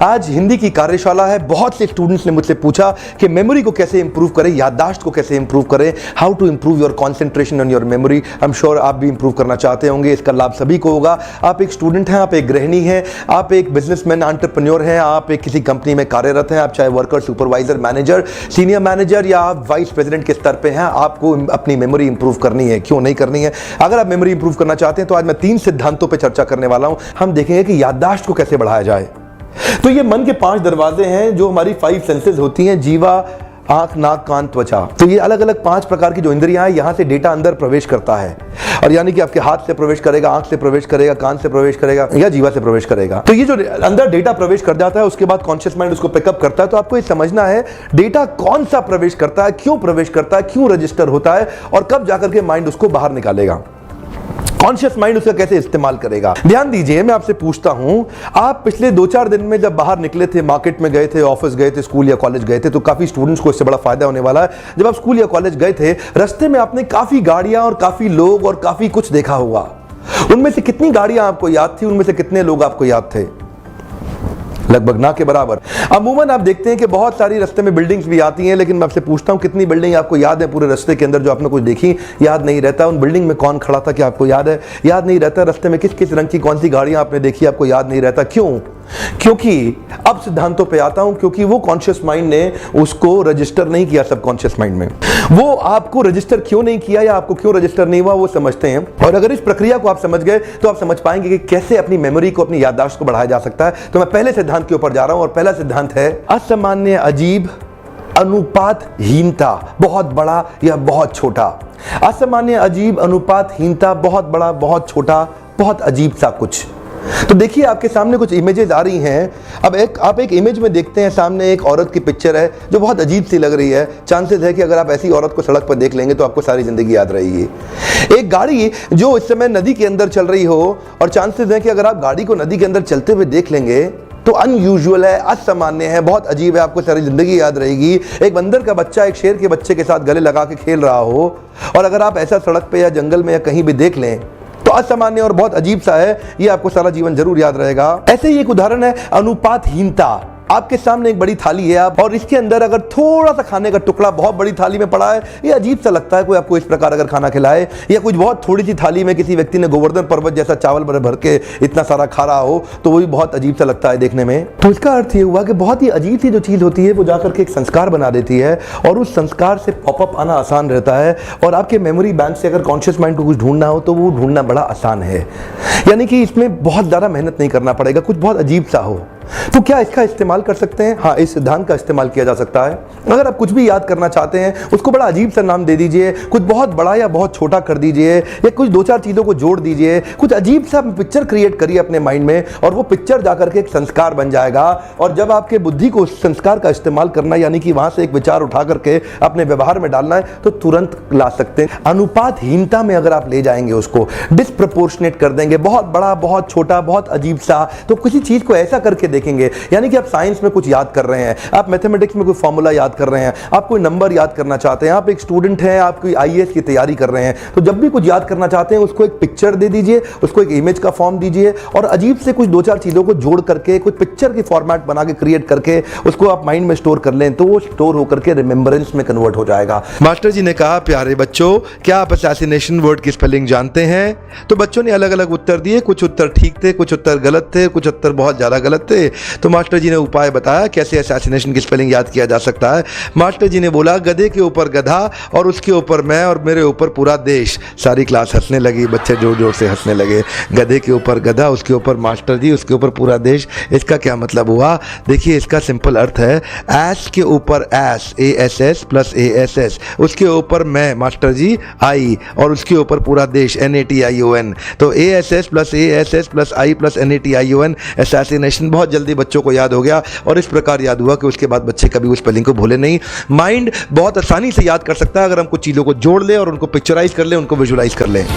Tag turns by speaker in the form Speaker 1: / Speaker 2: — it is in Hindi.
Speaker 1: आज हिंदी की कार्यशाला है। बहुत से स्टूडेंट्स ने मुझसे पूछा कि मेमोरी को कैसे इंप्रूव करें, याददाश्त को कैसे इंप्रूव करें, how to improve your concentration on your memory. I am sure आप भी इंप्रूव करना चाहते होंगे, इसका लाभ सभी को होगा। आप एक स्टूडेंट हैं, आप एक गृहिणी हैं, आप एक बिजनेसमैन एंटरप्रेन्योर हैं, आप एक किसी कंपनी में कार्यरत हैं, आप चाहे worker, supervisor, manager, senior manager या आप वाइस प्रेसिडेंट के स्तर पे हैं, आपको अपनी मेमोरी इंप्रूव करनी है। क्यों नहीं करनी है? अगर आप मेमोरी इंप्रूव करना चाहते हैं तो आज मैं 3 सिद्धांतों पे चर्चा करने वाला हूं। हम देखेंगे कि याददाश्त को कैसे बढ़ाया जाए। तो ये मन के 5 दरवाजे हैं जो हमारी 5 सेंसेस होती हैं, जीवा, आंख, नाक, कान, त्वचा। तो ये अलग अलग 5 प्रकार की जो इंद्रियां हैं, यहां से डेटा अंदर प्रवेश करता है। और यानी कि आपके हाथ से प्रवेश करेगा, आंख से प्रवेश करेगा, कान से प्रवेश करेगा या जीवा से प्रवेश करेगा। तो ये जो अंदर डेटा प्रवेश कर जाता है, उसके बाद कॉन्शियस माइंड उसको पिकअप करता है। तो आपको ये समझना है डेटा कौन सा प्रवेश करता है, क्यों प्रवेश करता है, क्यों रजिस्टर होता है और कब जाकर के माइंड उसको बाहर निकालेगा, कॉन्शियस माइंड उसका कैसे इस्तेमाल करेगा। ध्यान दीजिए, मैं आपसे पूछता हूं, आप पिछले 2-4 दिन में जब बाहर निकले थे, मार्केट में गए थे, ऑफिस गए थे, स्कूल या कॉलेज गए थे, तो काफी स्टूडेंट्स को इससे बड़ा फायदा होने वाला है। जब आप स्कूल या कॉलेज गए थे, रास्ते में आपने काफी गाड़ियां और काफी लोग और काफी कुछ देखा होगा। उनमें से कितनी गाड़ियां आपको याद थी, उनमें से कितने लोग आपको याद थे? लगभग ना के बराबर। अमूमन आप देखते हैं कि बहुत सारी रास्ते में बिल्डिंग्स भी आती हैं, लेकिन मैं आपसे पूछता हूं कितनी बिल्डिंग आपको याद है पूरे रास्ते के अंदर जो आपने कुछ देखी? याद नहीं रहता। उन बिल्डिंग में कौन खड़ा था क्या आपको याद है? याद नहीं रहता। रास्ते में किस किस रंग की कौन सी गाड़ियां आपने देखी आपको याद नहीं रहता। क्यों? क्योंकि अब सिद्धांतों पे आता हूं, क्योंकि वो कॉन्शियस माइंड ने उसको रजिस्टर नहीं किया सबकॉन्शियस माइंड में। वो आपको रजिस्टर क्यों नहीं किया या आपको क्यों रजिस्टर नहीं हुआ वो समझते हैं। और अगर इस प्रक्रिया को आप समझ गए तो आप समझ पाएंगे कि कैसे अपनी मेमोरी को, अपनी याददाश्त को बढ़ाया जा सकता है। तो मैं पहले सिद्धांत के ऊपर जा रहा हूं और पहला सिद्धांत है असामान्य, अजीब, अनुपातहीनता, बहुत बड़ा या बहुत छोटा। असामान्य, अजीब, अनुपातहीनता, बहुत बड़ा, बहुत छोटा, बहुत अजीब सा कुछ। तो देखिए आपके सामने कुछ इमेजेस आ रही हैं। अब आप एक इमेज में देखते हैं, सामने एक औरत की पिक्चर है जो बहुत अजीब सी लग रही है। चांसेस है कि अगर आप ऐसी औरत को सड़क पर देख लेंगे तो आपको सारी जिंदगी याद रहेगी। एक गाड़ी जो इस समय नदी के अंदर चल रही हो, और चांसेस है कि अगर आप गाड़ी को नदी के अंदर चलते हुए देख लेंगे तो अनयूजुअल है, असामान्य है, बहुत अजीब है, आपको सारी जिंदगी याद रहेगी। एक बंदर का बच्चा एक शेर के बच्चे के साथ गले लगा के खेल रहा हो, और अगर आप ऐसा सड़क पे या जंगल में या कहीं भी देख लें तो असामान्य और बहुत अजीब सा है, ये आपको सारा जीवन जरूर याद रहेगा। ऐसे ही एक उदाहरण है अनुपातहीनता। आपके सामने एक बड़ी थाली है और इसके अंदर अगर थोड़ा सा खाने का टुकड़ा बहुत बड़ी थाली में पड़ा है, ये अजीब सा लगता है। कोई आपको इस प्रकार अगर खाना खिलाए, या कुछ बहुत थोड़ी सी थाली में किसी व्यक्ति ने गोवर्धन पर्वत जैसा चावल भर भर के इतना सारा खा रहा हो, तो वो भी बहुत अजीब सा लगता है देखने में। तो इसका अर्थ ये हुआ कि बहुत ही अजीब सी जो चीज होती है वो जाकर के एक संस्कार बना देती है, और उस संस्कार से पॉपअप आना आसान रहता है। और आपके मेमोरी बैंक से अगर कॉन्शियस माइंड को कुछ ढूंढना हो तो वो ढूंढना बड़ा आसान है। यानी कि इसमें बहुत ज्यादा मेहनत नहीं करना पड़ेगा, कुछ बहुत अजीब सा हो। तो क्या इसका इस्तेमाल कर सकते हैं? हाँ, इस सिद्धांत का इस्तेमाल किया जा सकता है। अगर आप कुछ भी याद करना चाहते हैं, उसको बड़ा अजीब सा नाम दे दीजिए, कुछ बहुत बड़ा या बहुत छोटा कर दीजिए, या कुछ 2-4 चीजों को जोड़ दीजिए, कुछ अजीब सा पिक्चर क्रिएट करिए अपने माइंड में, और वो पिक्चर जाकर के एक संस्कार बन जाएगा। और जब आपके बुद्धि को उस संस्कार का इस्तेमाल करना, यानी कि वहां से एक विचार उठा करके अपने व्यवहार में डालना है, तो तुरंत ला सकते हैं। अनुपातहीनता में अगर आप ले जाएंगे, उसको डिस्प्रपोर्शनेट कर देंगे, बहुत बड़ा, बहुत छोटा, बहुत अजीब सा, तो किसी चीज को ऐसा करके देखेंगे। यानी कि आप साइंस में कुछ याद कर रहे हैं, आप मैथमेटिक्स में कोई फॉर्मूला याद कर रहे हैं, आप कोई नंबर याद करना चाहते हैं, आप एक स्टूडेंट हैं, आप कोई आईएएस की तैयारी कर रहे हैं, तो जब भी कुछ याद करना चाहते हैं उसको एक पिक्चर दे दीजिए, उसको एक इमेज का फॉर्म दीजिए, और अजीब से कुछ 2-4 चीजों को जोड़ करके कुछ पिक्चर की फॉर्मेट बना के क्रिएट करके उसको आप माइंड में स्टोर कर लें, तो वो स्टोर होकर के रिमेंबरेंस में कन्वर्ट हो जाएगा। मास्टर जी ने कहा, प्यारे बच्चों, क्या आप असैसिनेशन वर्ड की स्पेलिंग जानते हैं? तो बच्चों ने अलग अलग उत्तर दिए, कुछ उत्तर ठीक थे, कुछ उत्तर गलत थे, कुछ उत्तर बहुत ज्यादा गलत थे। तो मास्टर जी ने उपाय बताया कैसे असैसिनेशन की स्पेलिंग याद किया जा सकता है। मास्टर जी ने बोला, गधे के ऊपर गधा और उसके ऊपर मैं और मेरे ऊपर पूरा देश। सारी क्लास हंसने लगी, बच्चे जोर जोर से हंसने लगे। गधे के ऊपर गधा, उसके ऊपर मास्टर जी, उसके ऊपर पूरा देश। इसका क्या मतलब हुआ? देखिए, इसका सिंपल अर्थ है एस के ऊपर एस, ASS प्लस ASS, उसके ऊपर मैं मास्टर जी आई, और उसके ऊपर पूरा देश NATION। तो ASS plus ASS plus I plus NATION, assassination. बहुत जल्दी बच्चों को याद हो गया, और इस प्रकार याद हुआ कि उसके बाद बच्चे कभी उस स्पेलिंग को भूले नहीं। माइंड बहुत आसानी से याद कर सकता है अगर हम कुछ चीज़ों को जोड़ ले और उनको पिक्चराइज कर ले, उनको विजुअलाइज कर ले।